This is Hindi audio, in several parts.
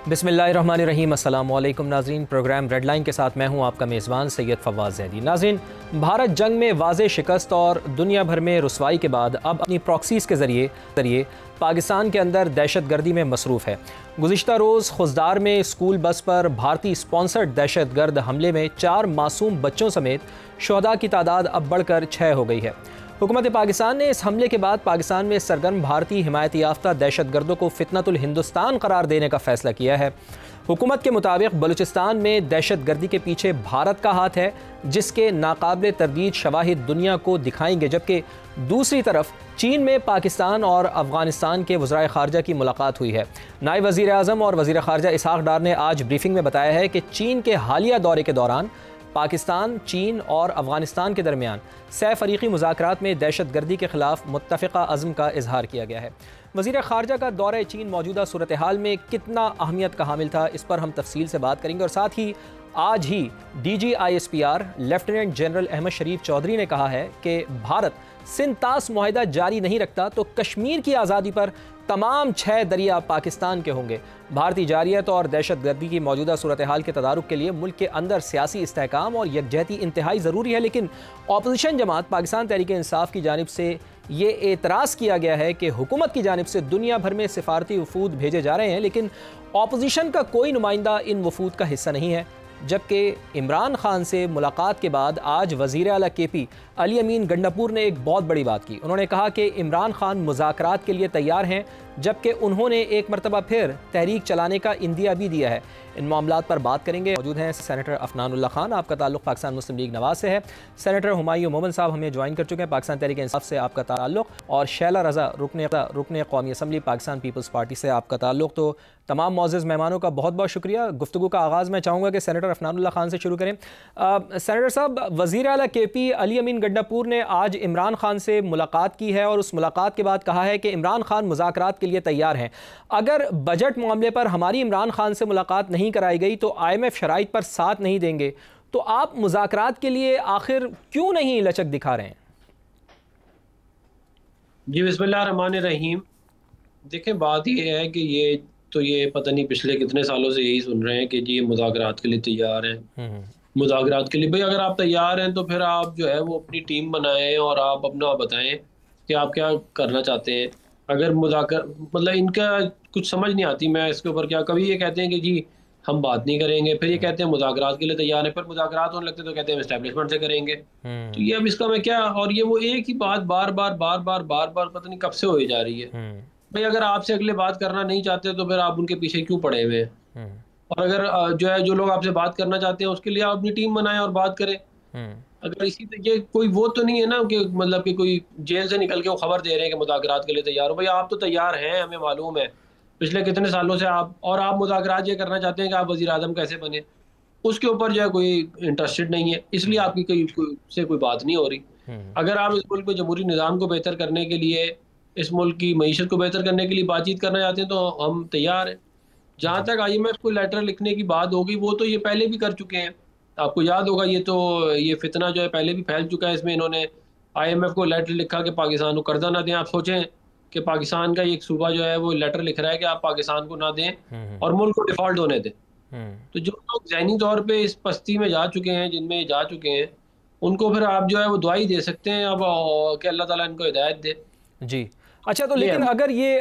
बिस्मिल्लाहिर्रहमानिर्रहीम। अस्सलाम वालेकुम नाज़रीन, प्रोग्राम रेड लाइन के साथ मैं हूं आपका मेज़बान सैयद फवाद ज़ैदी। नाज़रीन, भारत जंग में वाज़े शिकस्त और दुनिया भर में रुसवाई के बाद अब अपनी प्रॉक्सीज़ के ज़रिए पाकिस्तान के अंदर दहशत गर्दी में मसरूफ़ है। गुज़िश्ता रोज़ खुजदार में स्कूल बस पर भारतीय स्पॉन्सर्ड दहशत गर्द हमले में 4 मासूम बच्चों समेत शुहदा की तादाद अब बढ़कर 6 हो गई है। हुकूमत पाकिस्तान ने इस हमले के बाद पाकिस्तान में सरगर्म भारतीय हिमायत याफ्ता दहशत गर्दों को फितनतुल हिंदुस्तान करार देने का फैसला किया है। हुकूमत के मुताबिक बलूचिस्तान में दहशत गर्दी के पीछे भारत का हाथ है, जिसके नाकाबिले तरदीद शवाहिद दुनिया को दिखाएंगे। जबकि दूसरी तरफ चीन में पाकिस्तान और अफगानिस्तान के वज़राए ख़ारजा की मुलाकात हुई है। नायब वज़ीर आज़म और वज़ीर ख़ारजा इसहाक़ डार ने आज ब्रीफिंग में बताया है कि चीन के हालिया दौरे के दौरान पाकिस्तान, चीन और अफगानिस्तान के दरमियान सह-फ़रीक़ी मुज़ाकरात में दहशत गर्दी के ख़िलाफ़ मुत्तफ़िक़ा अज़्म का इजहार किया गया है। वज़ीर ख़ारजा का दौरा चीन मौजूदा सूरत हाल में कितना अहमियत का हामिल था, इस पर हम तफसील से बात करेंगे। और साथ ही आज ही DGISPR लेफ्टिनेंट जनरल अहमद शरीफ चौधरी ने कहा है कि भारत सिंध-तास मुआहिदा जारी नहीं रखता तो कश्मीर की आज़ादी पर तमाम 6 दरिया पाकिस्तान के होंगे। भारतीय जारियत और दहशत गर्दी की मौजूदा सूरत हाल के तदारुक के लिए मुल्क के अंदर सियासी इस्तेहकाम और यकजहती इंतहाई ज़रूरी है। लेकिन अपोजिशन जमात पाकिस्तान तहरीक इंसाफ की जानिब से ये एतराज़ किया गया है कि हुकूमत की जानिब से दुनिया भर में सिफारती वफूद भेजे जा रहे हैं, लेकिन अपोजिशन का कोई नुमाइंदा इन वफूद का हिस्सा नहीं है। जबकि इमरान खान से मुलाकात के बाद आज वज़ीर आला KP अली अमीन गंडापुर ने एक बहुत बड़ी बात की। उन्होंने कहा कि इमरान खान मुज़ाकरात के लिए तैयार हैं, जबकि उन्होंने एक मरतबा फिर तहरीक चलाने का इंदिया भी दिया है। इन मामलात पर बात करेंगे। मौजूद हैं सेनेटर अफनानुल्लाह खान, आपका ताल्लुक़ पाकिस्तान मुस्लिम लीग नवाज़ से है। सेनेटर हुमायूं मोमिन साहब हमें ज्वाइन कर चुके हैं, पाकिस्तान तहरीक इंसाफ से आपका ताल्लुक़। और शैला रज़ा रुकने कौमी असम्बली पाकिस्तान पीपल्स पार्टी से आपका ताल्लुक़। तो तमाम मौज़ूज़ मेहमानों का बहुत बहुत शुक्रिया। गुफ्तगू का आगाज़ मैं चाहूँगा कि सेनेटर अफनानुल्लाह खान से शुरू करें। सेनेटर साहब, वज़ीर आला KP अली अमीन गंडापुर ने आज इमरान खान से मुलाकात की है और उस मुलाकात के बाद कहा है कि इमरान खान मुज़ाकरात के लिए तैयार हैं। अगर बजट मामले पर हमारी इमरान खान से मुलाकात नहीं कराई गई तो IMF शराइत पर साथ नहीं देंगे, तो आप मुज़ाकरात के लिए आखिर क्यों नहीं लचक दिखा रहे हैं? जी, बिस्मिल्लाहिर्रहमानिर्रहीम। देखें, बात ये है कि ये पता नहीं पिछले कितने सालों से यही सुन रहे हैं कि जी ये मुज़ाकरात के लिए तैयार हैं। मुज़ाकरात के लिए भाई अगर आप तैयार हैं तो फिर आप जो है वो अपनी टीम बनाएं और आप अपना बताएं कि आप क्या करना चाहते हैं। अगर मतलब इनका कुछ समझ नहीं आती मैं इसके ऊपर क्या, कभी ये कहते हैं कि जी हम बात नहीं करेंगे, फिर ये कहते हैं मुज़ाकरात के लिए तैयार हैं, फिर मुज़ाकरात होने लगते तो कहते हैं एस्टेब्लिशमेंट से करेंगे। तो ये अब इसका मैं क्या, और ये वो एक ही बात बार बार पता नहीं कब से हो जा रही है। भाई अगर आपसे अगले बात करना नहीं चाहते तो फिर आप उनके पीछे क्यों पड़े हुए हैं? और अगर जो लोग आपसे बात करना चाहते हैं उसके लिए आप अपनी टीम बनाएं और बात करें। अगर इसी ये कोई वो तो नहीं है ना कि मतलब कि कोई जेल से निकल के वो खबर दे रहे हैं कि मुज़ाकरात के लिए तैयार हो। भाई आप तो तैयार हैं, हमें मालूम है पिछले कितने सालों से आप मुज़ाकरात ये करना चाहते हैं कि आप वज़ीर आज़म कैसे बने, उसके ऊपर जो है कोई इंटरेस्टेड नहीं है, इसलिए आपकी कोई बात नहीं हो रही। अगर आप इस मुल्क में जमहूरी निज़ाम को बेहतर करने के लिए, इस मुल्क की मईशत को बेहतर करने के लिए बातचीत करना चाहते हैं तो हम तैयार हैं। जहाँ तक IMF को लेटर लिखने की बात होगी, वो तो ये पहले भी कर चुके हैं। आपको याद होगा ये फितना जो है पहले भी फैल चुका है। इसमें इन्होंने IMF को लेटर लिखा कि पाकिस्तान को कर्जा ना दें। आप सोचें कि पाकिस्तान का एक सूबा जो है वो लेटर लिख रहा है कि आप पाकिस्तान को ना दें और मुल्क को डिफॉल्ट होने दें। तो जो लोग ज़हनी तौर पे इस पस्ती में जा चुके हैं, जिनमें जा चुके हैं, उनको फिर आप जो है वो दुआई दे सकते हैं अब कि अल्लाह ताला इनको हिदायत दे। जी, अच्छा, तो लेकिन अगर ये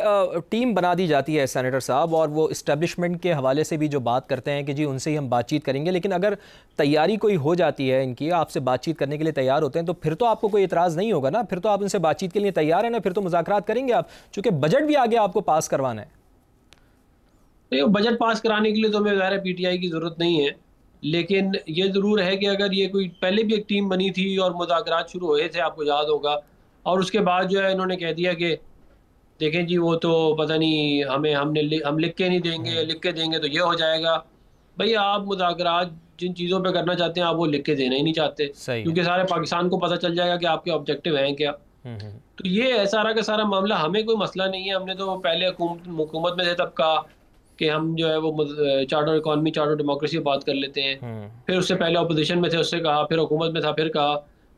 टीम बना दी जाती है सेनेटर साहब और वो इस्टेब्लिशमेंट के हवाले से भी जो बात करते हैं कि जी उनसे ही हम बातचीत करेंगे, लेकिन अगर तैयारी कोई हो जाती है इनकी, आपसे बातचीत करने के लिए तैयार होते हैं, तो फिर तो आपको कोई इतराज़ नहीं होगा ना? फिर तो आप उनसे बातचीत के लिए तैयार हैं ना? फिर तो मुज़ाकरात करेंगे आप, चूँकि बजट भी आगे आपको पास करवाना है। तो बजट पास कराने के लिए तो हमें ज़ाहिर PTI की ज़रूरत नहीं है, लेकिन ये ज़रूर है कि अगर ये कोई पहले भी एक टीम बनी थी और मुज़ाकरात शुरू हुए थे, आपको याद होगा, और उसके बाद जो है इन्होंने कह दिया कि देखें जी वो तो पता नहीं हम लिख के नहीं देंगे, लिख के देंगे तो ये हो जाएगा। भाई आप मुज़ाकरात जिन चीज़ों पे करना चाहते हैं आप वो लिख के देना ही नहीं चाहते, क्योंकि सारे पाकिस्तान को पता चल जाएगा कि आपके ऑब्जेक्टिव हैं क्या। तो ये है सारा का सारा मामला। हमें कोई मसला नहीं है। हमने तो पहले हुकूमत में थे तब कहा कि हम जो है वो चार्टर इकॉनमी, चार्टर डेमोक्रेसी बात कर लेते हैं। फिर उससे पहले अपोजिशन में थे, उससे कहा, फिर हुकूमत में था, फिर कहा।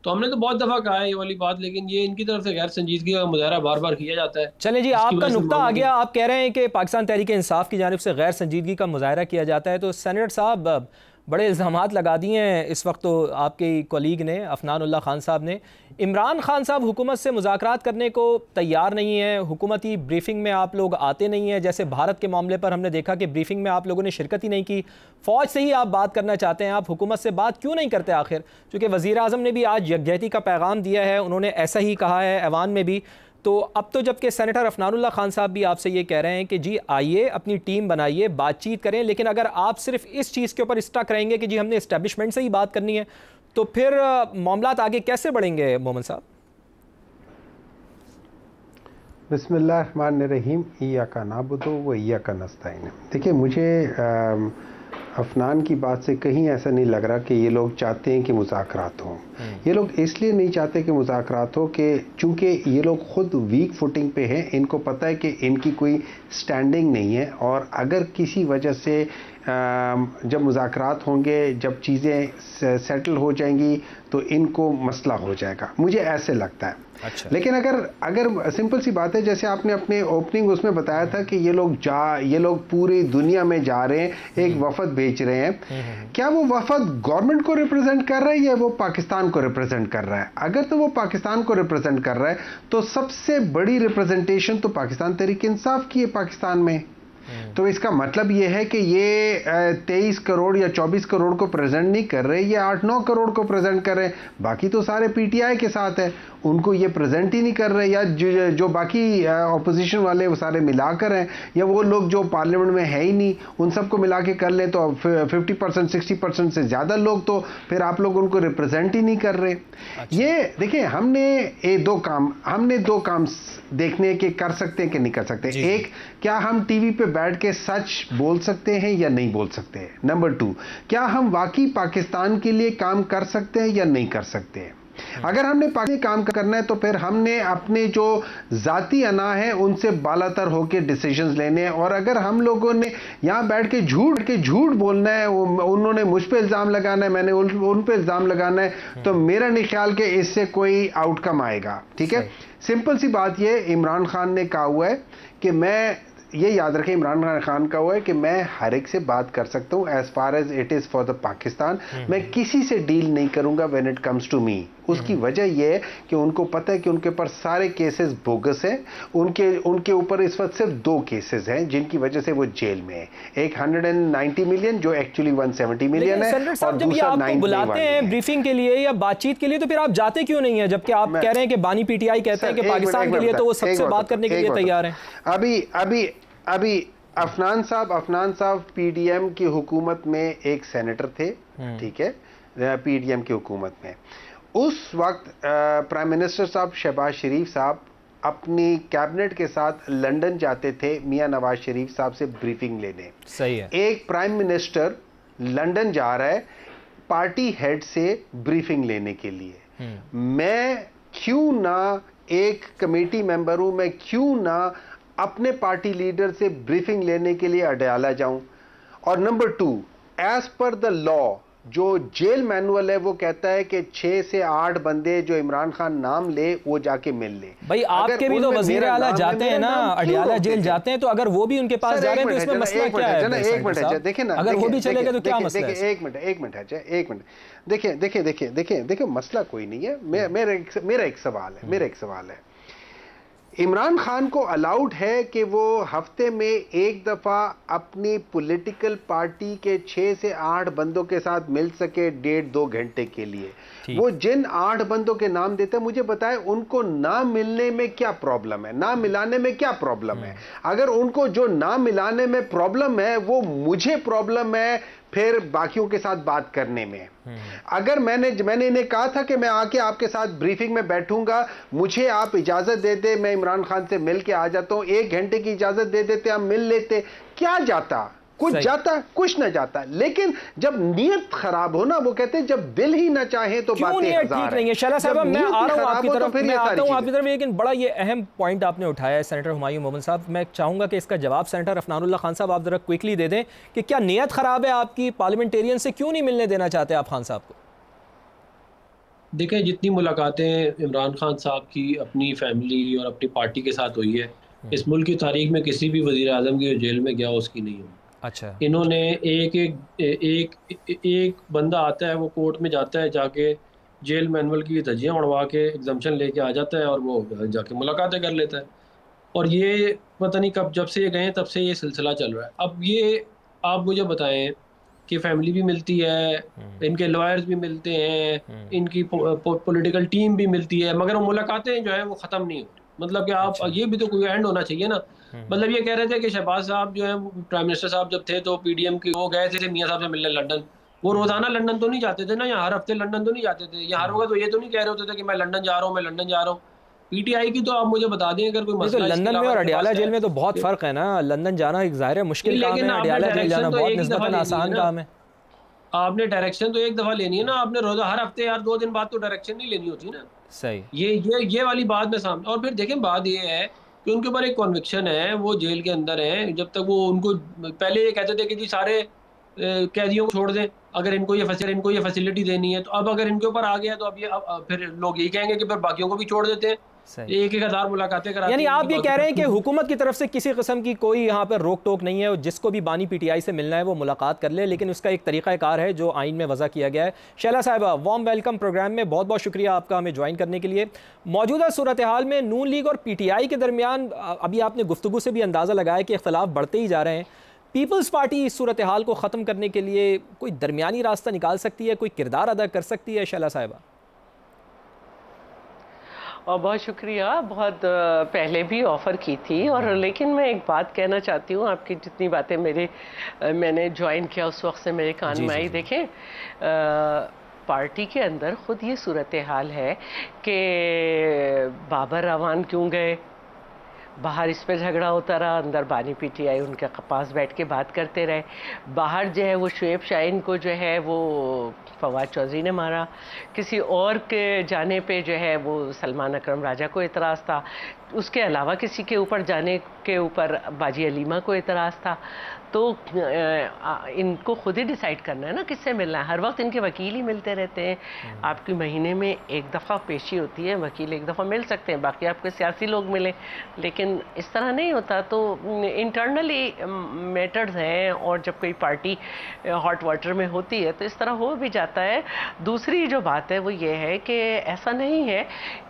तो हमने तो बहुत दफ़ा कहा है ये वाली बात, लेकिन ये इनकी तरफ से गैर संजीदगी का मुजाहरा बार बार किया जाता है। चले जी, आपका नुक्ता आ गया, आप कह रहे हैं कि पाकिस्तान तहरीक इंसाफ की जानिब से गैर संजीदगी का मुजाहरा किया जाता है, तो सेनेटर साहब बड़े इल्ज़ामात लगा दिए हैं इस वक्त तो आपके कलीग ने, अफनान उल्लाह खान साहब ने। इमरान खान साहब हुकूमत से मुज़ाकरात करने को तैयार नहीं है, हुकूमती ब्रीफिंग में आप लोग आते नहीं हैं। जैसे भारत के मामले पर हमने देखा कि ब्रीफिंग में आप लोगों ने शिरकत ही नहीं की। फ़ौज से ही आप बात करना चाहते हैं, आप हुकूमत से बात क्यों नहीं करते आखिर? चूँकि वज़ीर आज़म ने भी आज यकजहती का पैगाम दिया है, उन्होंने ऐसा ही कहा है ऐवान में भी। तो अब तो जबकि सेनेटर अफनानुल्लाह खान साहब भी आपसे ये कह रहे हैं कि जी आइए अपनी टीम बनाइए, बातचीत करें, लेकिन अगर आप सिर्फ इस चीज़ के ऊपर स्टक रहेंगे कि जी हमने इस्टेब्लिशमेंट से ही बात करनी है, तो फिर मामलात आगे कैसे बढ़ेंगे मोहम्मद साहब? बिस्मिल्लाहिर्रहमानिर्रहीम, इय्याका नअबुदु व इय्याका नस्तईन। देखिए, मुझे अफनान की बात से कहीं ऐसा नहीं लग रहा कि ये लोग चाहते हैं कि मुज़ाकरात हों। ये लोग इसलिए नहीं चाहते कि मुज़ाकरात हो कि चूँकि ये लोग ख़ुद वीक फुटिंग पे हैं, इनको पता है कि इनकी कोई स्टैंडिंग नहीं है, और अगर किसी वजह से जब मुज़ाकरात होंगे, जब चीज़ें सेटल हो जाएंगी तो इनको मसला हो जाएगा, मुझे ऐसे लगता है। अच्छा। लेकिन अगर सिंपल सी बात है, जैसे आपने अपने ओपनिंग उसमें बताया था कि ये लोग पूरी दुनिया में जा रहे हैं, एक वफद भेज रहे हैं, क्या वो वफद गवर्नमेंट को रिप्रेजेंट कर रहा है या वो पाकिस्तान को रिप्रेजेंट कर रहा है? अगर तो वो पाकिस्तान को रिप्रेजेंट कर रहा है तो सबसे बड़ी रिप्रेजेंटेशन तो पाकिस्तान तहरीक इंसाफ की है पाकिस्तान में। तो इसका मतलब ये है कि ये 23 करोड़ या 24 करोड़ को प्रेजेंट नहीं कर रहे, ये 8-9 करोड़ को प्रेजेंट कर रहे हैं। बाकी तो सारे पीटीआई के साथ है, उनको ये प्रेजेंट ही नहीं कर रहे, या जो बाकी ऑपोजिशन वाले वो सारे मिलाकर हैं, या वो लोग जो पार्लियामेंट में है ही नहीं उन सबको मिला के कर लें तो 50% 60% से ज़्यादा लोग, तो फिर आप लोग उनको रिप्रेजेंट ही नहीं कर रहे। अच्छा। ये देखिए, हमने दो काम देखने के कर सकते हैं कि नहीं कर सकते। एक, क्या हम टीवी पे बैठ के सच बोल सकते हैं या नहीं बोल सकते? नंबर 2, क्या हम वाकई पाकिस्तान के लिए काम कर सकते हैं या नहीं कर सकते? अगर हमने पाकिस्तान काम करना है तो फिर हमने अपने जो जाती अना है उनसे बालातर होकर डिसीजंस लेने हैं। और अगर हम लोगों ने यहाँ बैठ के झूठ बोलना है, उन्होंने मुझ पे इल्ज़ाम लगाना है, मैंने उन पे इल्ज़ाम लगाना है, तो मेरा नहीं ख्याल कि इससे कोई आउटकम आएगा। ठीक है, सिंपल सी बात ये, इमरान खान ने कहा हुआ है कि मैं, ये याद रखें, इमरान खान का हुआ है कि मैं हर एक से बात कर सकता हूं as far as it is for the Pakistan. मैं किसी से डील नहीं करूंगा when it comes to me. उसकी वजह यह है कि उनको पता है कि उनके ऊपर सारे केसेस बोगस हैं। उनके ऊपर इस वक्त सिर्फ 2 केसेस हैं जिनकी वजह से वो जेल में है। एक 190 मिलियन जो एक्चुअली 170 मिलियन है, और दूसरा 9 बुलाते हैं ब्रीफिंग के लिए या बातचीत के लिए, तो फिर आप जाते क्यों नहीं है? जबकि आप कह रहे हैं कि बानी पीटीआई कहते हैं कि पाकिस्तान के लिए तो वो सबसे बात करने के लिए तैयार हैं। अभी अफनान साहब पीडीएम की हुकूमत में एक सेनेटर थे, ठीक है, पीडीएम की हुकूमत में। उस वक्त प्राइम मिनिस्टर साहब शहबाज शरीफ साहब अपनी कैबिनेट के साथ लंदन जाते थे मियां नवाज शरीफ साहब से ब्रीफिंग लेने। सही है। एक प्राइम मिनिस्टर लंदन जा रहा है पार्टी हेड से ब्रीफिंग लेने के लिए। मैं क्यों ना एक कमेटी मेंबर हूं, मैं क्यों ना अपने पार्टी लीडर से ब्रीफिंग लेने के लिए अडयाला जाऊं? और number 2, as per the law जो जेल मैनुअल है वो कहता है कि 6 से 8 बंदे जो इमरान खान नाम ले वो जाके मिल ले। भाई आपके भी तो वजीर आला जाते हैं ना, अडयाला जेल जाते हैं, तो अगर वो भी उनके पास जा रहे हैं तो इसमें मसला क्या है? एक मिनट है, देखिए ना, अगर वो भी चले गए तो क्या मसला है? एक मिनट देखिए, मसला कोई नहीं है। मेरा एक सवाल है, इमरान खान को अलाउड है कि वो हफ्ते में एक दफा अपनी पॉलिटिकल पार्टी के 6 से 8 बंदों के साथ मिल सके 1.5-2 घंटे के लिए। वो जिन 8 बंदों के नाम देते हैं, मुझे बताएं उनको ना मिलने में क्या प्रॉब्लम है, ना मिलाने में क्या प्रॉब्लम है? अगर उनको जो ना मिलाने में प्रॉब्लम है वो मुझे प्रॉब्लम है फिर बाकियों के साथ बात करने में। अगर मैंने इन्हें कहा था कि मैं आके आपके साथ ब्रीफिंग में बैठूंगा, मुझे आप इजाजत दे दे, मैं इमरान खान से मिल के आ जाता हूं, 1 घंटे की इजाजत दे देते, हम मिल लेते, क्या जाता? कुछ जाता, कुछ ना जाता। लेकिन जब नीयत खराब हो ना, वो कहते हैं जब दिल ही ना चाहे तो बातें ठीक नहीं है। शहला साहब, मैं आ रहा हूं आपकी तरफ, मैं आता हूं आपकी तरफ, लेकिन बड़ा ये अहम पॉइंट आपने उठाया है सेनेटर हुमायूं मोहम्मद साहब। मैं चाहूंगा कि इसका जवाब सेनेटर अफनानुल्लाह खान साहब आप जरा क्विकली दे दें कि क्या नीयत खराब है आपकी? पार्लियामेंटेरियन से क्यों नहीं मिलने देना चाहते आप खान साहब को? देखें, जितनी मुलाकातें इमरान खान साहब की अपनी फैमिली और अपनी पार्टी के साथ हुई है, इस मुल्क की तारीख में किसी भी वज़ीर आज़म की जो जेल में गया उसकी नहीं हुई। अच्छा। इन्होंने एक एक एक एक बंदा आता है, वो कोर्ट में जाता है, जाके जेल मैनुअल की धज्जियां उड़वा के एग्जाम्पशन लेके आ जाता है और वो जाके मुलाकातें कर लेता है। और ये पता नहीं कब, जब से ये गए तब से ये सिलसिला चल रहा है। अब ये आप मुझे बताएं कि फैमिली भी मिलती है, इनके लॉयर्स भी मिलते हैं, इनकी पॉलिटिकल टीम भी मिलती है, मगर वो मुलाकातें जो है वो ख़त्म नहीं हो रही। मतलब कि आप, अच्छा। ये भी तो कोई एंड होना चाहिए ना। मतलब ये कह रहे थे कि शहबाज साहब जो है, प्राइम मिनिस्टर साहब जब थे तो पीडीएम के वो गए थे मियां साहब से मिलने लंदन। वो रोजाना लंदन तो नहीं जाते थे ना, या हर हफ्ते लंदन तो नहीं जाते थे, या हर वक्त तो ये तो नहीं कह रहे होते थे कि मैं लंदन जा रहा हूँ, मैं लंदन जा रहा हूँ। पीटीआई की तो आप मुझे बता दें अगर कोई नहीं, तो मसला इसके लंदन में अलावा और इनके अडियाला पास जेल में तो बहुत है। फ़र्क है ना। लंदन जाना एक ज़ाहिर है मुश्किल काम है, लेकिन आपने अडियाला जेल जाना डायरेक्शन तो बहुत एक ही दफा निस्बतन लेनी है आसान ना, काम है। आपने डायरेक्शन तो एक दफा लेनी है ना, आपने रोजा हर हफ्ते यार 2 दिन बाद तो डायरेक्शन नहीं लेनी होती ना। सही। ये वाली बात में सामने। और फिर देखें, बात ये है कि उनके ऊपर एक कॉन्विक्शन है, वो जेल के अंदर है। जब तक वो उनको, पहले ये कहते थे कि जी सारे कैदियों को छोड़ दें, अगर इनको ये फैसिलिटी देनी है। तो अब अगर इनके ऊपर आ गया तो अब ये अब फिर लोग यही कहेंगे कि फिर बाकियों को भी छोड़ देते हैं। सही। एक एक हज़ार मुलाकातें कराते यानी हैं आप इनकी, ये बाकी कह रहे हैं कि सब। हुकूमत की तरफ से किसी किस्म की कोई यहाँ पर रोक टोक नहीं है, जिसको भी बानी पीटीआई से मिलना है वो मुलाकात कर ले, लेकिन उसका एक तरीक़ाकार है जो आइन में वज़ा किया गया है। शैला साहिबा, वार्म वेलकम प्रोग्राम में, बहुत बहुत शुक्रिया आपका हमें ज्वाइन करने के लिए। मौजूदा सूरत हाल में नून लीग और पीटीआई के दरमियान अभी आपने गुफ्तगू से भी अंदाज़ा लगाया कि इख्तलाफ बढ़ते ही जा रहे हैं। पीपल्स पार्टी इस सूरत हाल को ख़त्म करने के लिए कोई दरमियानी रास्ता निकाल सकती है, कोई किरदार अदा कर सकती है? शैला साहिबा। और बहुत शुक्रिया, बहुत पहले भी ऑफ़र की थी। और लेकिन मैं एक बात कहना चाहती हूँ, आपकी जितनी बातें मैंने ज्वाइन किया उस वक्त से मेरे कान में आई। देखें, पार्टी के अंदर ख़ुद ये सूरत हाल है कि बाबर रवान क्यों गए, बाहर इस पे झगड़ा होता रहा, अंदर बानी पीटीआई उनके पास बैठ के बात करते रहे। बाहर जो है वो शुएब शाहीन को जो है वो फवाद चौधरी ने मारा, किसी और के जाने पे जो है वो सलमान अकरम राजा को एतराज़ था, उसके अलावा किसी के ऊपर जाने के ऊपर बाजी अलीमा को एतराज़ था। तो इनको खुद ही डिसाइड करना है ना किससे मिलना है। हर वक्त इनके वकील ही मिलते रहते हैं। आपकी महीने में एक दफ़ा पेशी होती है, वकील एक दफ़ा मिल सकते हैं, बाकी आपके सियासी लोग मिले, लेकिन इस तरह नहीं होता। तो इंटरनली मैटर्स हैं, और जब कोई पार्टी हॉट वाटर में होती है तो इस तरह हो भी जाता है। दूसरी जो बात है वो ये है कि ऐसा नहीं है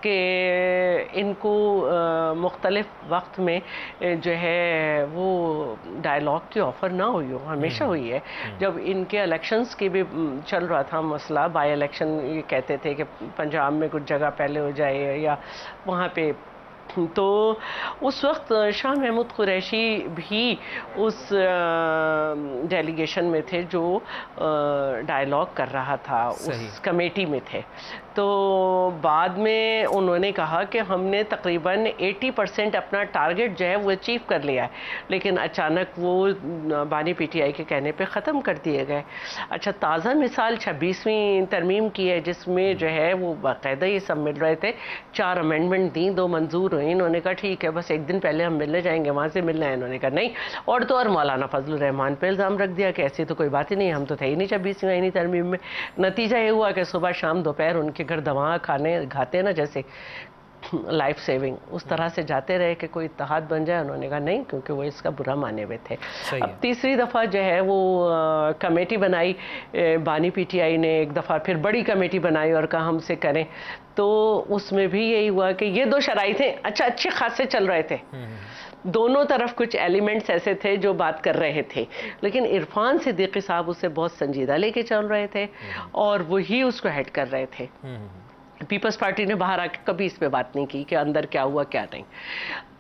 कि इनको मुख्तलिफ वक्त में जो है वो डायलॉग की ऑफ़र ना हुई हो, हमेशा हुई है। जब इनके इलेक्शंस की भी चल रहा था मसला, बाई इलेक्शन, ये कहते थे कि पंजाब में कुछ जगह पहले हो जाए या वहाँ पे, तो उस वक्त शाह महमूद कुरैशी भी उस डेलीगेशन में थे जो डायलॉग कर रहा था, उस कमेटी में थे। तो बाद में उन्होंने कहा कि हमने तकरीबन 80% अपना टारगेट जो है वो अचीव कर लिया है, लेकिन अचानक वो बानी पीटीआई के कहने पे ख़त्म कर दिए गए। अच्छा, ताज़ा मिसाल 26वीं तरमीम की है, जिसमें जो है वो बाकायदा ये सब मिल रहे थे। 4 अमेंडमेंट दी, 2 मंजूर हुई। इन्होंने कहा ठीक है, बस एक दिन पहले हम मिलने जाएंगे, वहाँ से मिलना है। इन्होंने कहा नहीं, और तो और मौलाना फजलुर रहमान पे इल्ज़ाम रख दिया कि ऐसी तो कोई बात ही नहीं, हम तो थे ही नहीं 26वीं तरमीम में। नतीजा ये हुआ कि सुबह शाम दोपहर उनके घर दवा खाते ना, जैसे लाइफ सेविंग, उस तरह से जाते रहे कि कोई इत्तेहाद बन जाए। उन्होंने कहा नहीं, क्योंकि वो इसका बुरा माने हुए थे। अब तीसरी दफ़ा जो है वो कमेटी बनाई बानी पीटीआई ने, एक दफ़ा फिर बड़ी कमेटी बनाई और कहा हमसे करें। तो उसमें भी यही हुआ कि ये 2 शराइतें अच्छे खासे चल रहे थे। दोनों तरफ कुछ एलिमेंट्स ऐसे थे जो बात कर रहे थे, लेकिन इरफान सिद्दीकी साहब उसे बहुत संजीदा लेके चल रहे थे और वही उसको हेड कर रहे थे। पीपल्स पार्टी ने बाहर आके कभी इस पे बात नहीं की कि अंदर क्या हुआ क्या नहीं।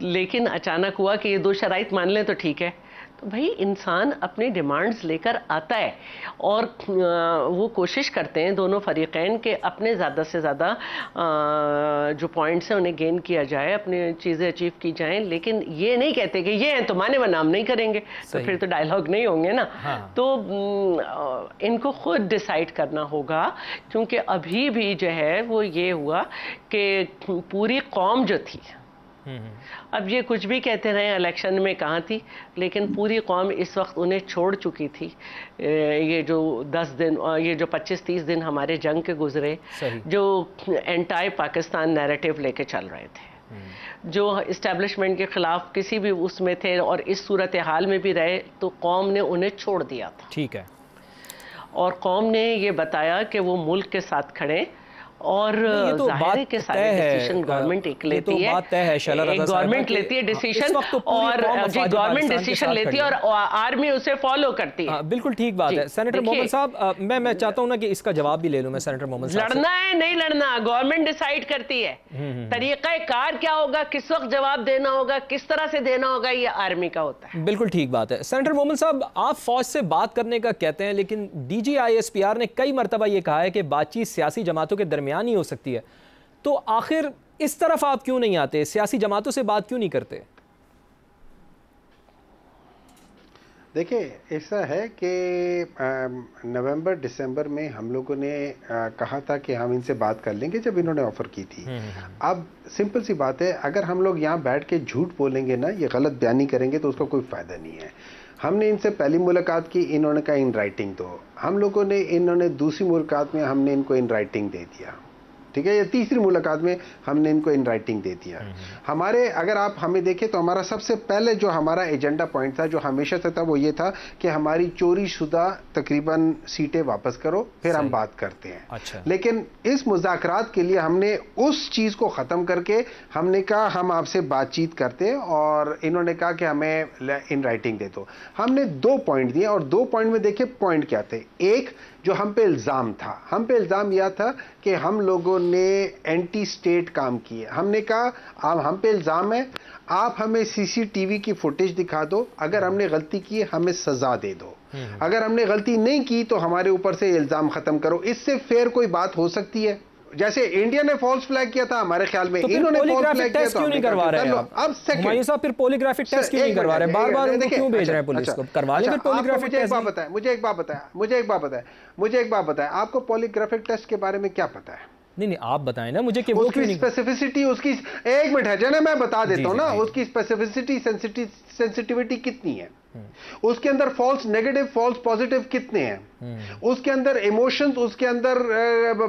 लेकिन अचानक हुआ कि ये 2 शराइत मान लें तो ठीक है। तो भाई, इंसान अपनी डिमांड्स लेकर आता है और वो कोशिश करते हैं दोनों फरीक़ैन के अपने ज़्यादा से ज़्यादा जो पॉइंट्स हैं उन्हें गेन किया जाए, अपनी चीज़ें अचीव की जाएं। लेकिन ये नहीं कहते कि ये हैं तो माने व नाम नहीं करेंगे, तो फिर तो डायलॉग नहीं होंगे ना। हाँ। तो इनको खुद डिसाइड करना होगा, क्योंकि अभी भी जो है वो ये हुआ कि पूरी कौम जो थी अब ये कुछ भी कहते रहे इलेक्शन में कहाँ थी, लेकिन पूरी कौम इस वक्त उन्हें छोड़ चुकी थी। ये जो 10 दिन, ये जो 25-30 दिन हमारे जंग के गुजरे, जो एंटाई पाकिस्तान नैरेटिव लेके चल रहे थे, जो इस्टेब्लिशमेंट के खिलाफ किसी भी उसमें थे और इस सूरत हाल में भी रहे, तो कौम ने उन्हें छोड़ दिया था। ठीक है। और कौम ने ये बताया कि वो मुल्क के साथ खड़े, और तो जाहिर है कि सारे डिसीजन गवर्नमेंट एक लेती है, गवर्नमेंट लेती है डिसीजन, और गवर्नमेंट डिसीजन लेती है और आर्मी उसे फॉलो करती है। बिल्कुल ठीक बात है। सेनेटर मोहम्मद साहब, मैं चाहता हूं ना कि इसका जवाब भी ले लूं मैं सेनेटर मोहम्मद साहब। लड़ना है नहीं लड़ना गवर्नमेंट डिसाइड करती है, तरीका कार क्या होगा, किस वक्त जवाब देना होगा, किस तरह से देना होगा, ये आर्मी का होता है। बिल्कुल ठीक बात है। सेनेटर मोहम्मद साहब, आप फौज से बात करने का कहते हैं, लेकिन DGISPR ने कई मरतबा ये कहा है कि बातचीत सियासी जमातों के दरमियान ही हो सकती है, तो आखिर इस तरफ आप क्यों नहीं आते, सियासी जमातों से बात क्यों नहीं करते? देखिए, ऐसा है कि नवंबर दिसंबर में हम लोगों ने कहा था कि हम इनसे बात कर लेंगे जब इन्होंने ऑफर की थी। अब सिंपल सी बात है, अगर हम लोग यहाँ बैठ के झूठ बोलेंगे ना, ये गलत बयानी करेंगे, तो उसका कोई फायदा नहीं है। हमने इनसे पहली मुलाकात की, इन्होंने कहा इन राइटिंग दो। हम लोगों ने, इन्होंने दूसरी मुलाकात में हमने इनको इन राइटिंग दे दिया, ठीक है। ये तीसरी मुलाकात में हमने इनको इन राइटिंग दे दिया। हमारे, अगर आप हमें देखें तो हमारा सबसे पहले जो हमारा एजेंडा पॉइंट था, जो हमेशा से था, वो ये था कि हमारी चोरी शुदा तकरीबन सीटें वापस करो, फिर हम बात करते हैं। अच्छा। लेकिन इस मुज़ाकरात के लिए हमने उस चीज़ को ख़त्म करके हमने कहा हम आपसे बातचीत करते हैं, और इन्होंने कहा कि हमें इन राइटिंग दे दो। हमने 2 पॉइंट दिए, और 2 पॉइंट में देखिए पॉइंट क्या थे। एक, जो हम पे इल्ज़ाम था, हम पे इल्ज़ाम यह था कि हम लोगों ने एंटी स्टेट काम किए। हमने कहा अब हम पे इल्ज़ाम है, आप हमें CCTV की फुटेज दिखा दो, अगर हमने गलती की हमें सजा दे दो, अगर हमने गलती नहीं की तो हमारे ऊपर से इल्ज़ाम ख़त्म करो। इससे फेयर कोई बात हो सकती है? जैसे इंडिया ने फॉल्स फ्लैग किया था हमारे ख्याल में, तो इन्होंने फॉल्स फ्लैग किया, क्यों नहीं करवा रहे हैं? अब सेकंड साहब, फिर पॉलीग्राफिक टेस्ट क्यों नहीं करवा रहे? बार-बार उनको क्यों भेज रहे हैं पुलिस को? करवा लें फिर पॉलीग्राफिक टेस्ट। मुझे एक बात बताएं, आपको पॉलीग्राफिक टेस्ट के बारे में क्या पता है? नहीं, आप बताएं ना मुझे कि वो क्यों नहीं, स्पेसिफिसिटी उसकी, एक मिनट है जना, मैं बता देता हूं ना, उसकी स्पेसिफिसिटी, सेंसिटिविटी कितनी है, उसके अंदर फॉल्स नेगेटिव, फॉल्स पॉजिटिव कितने हैं, उसके अंदर इमोशंस, उसके अंदर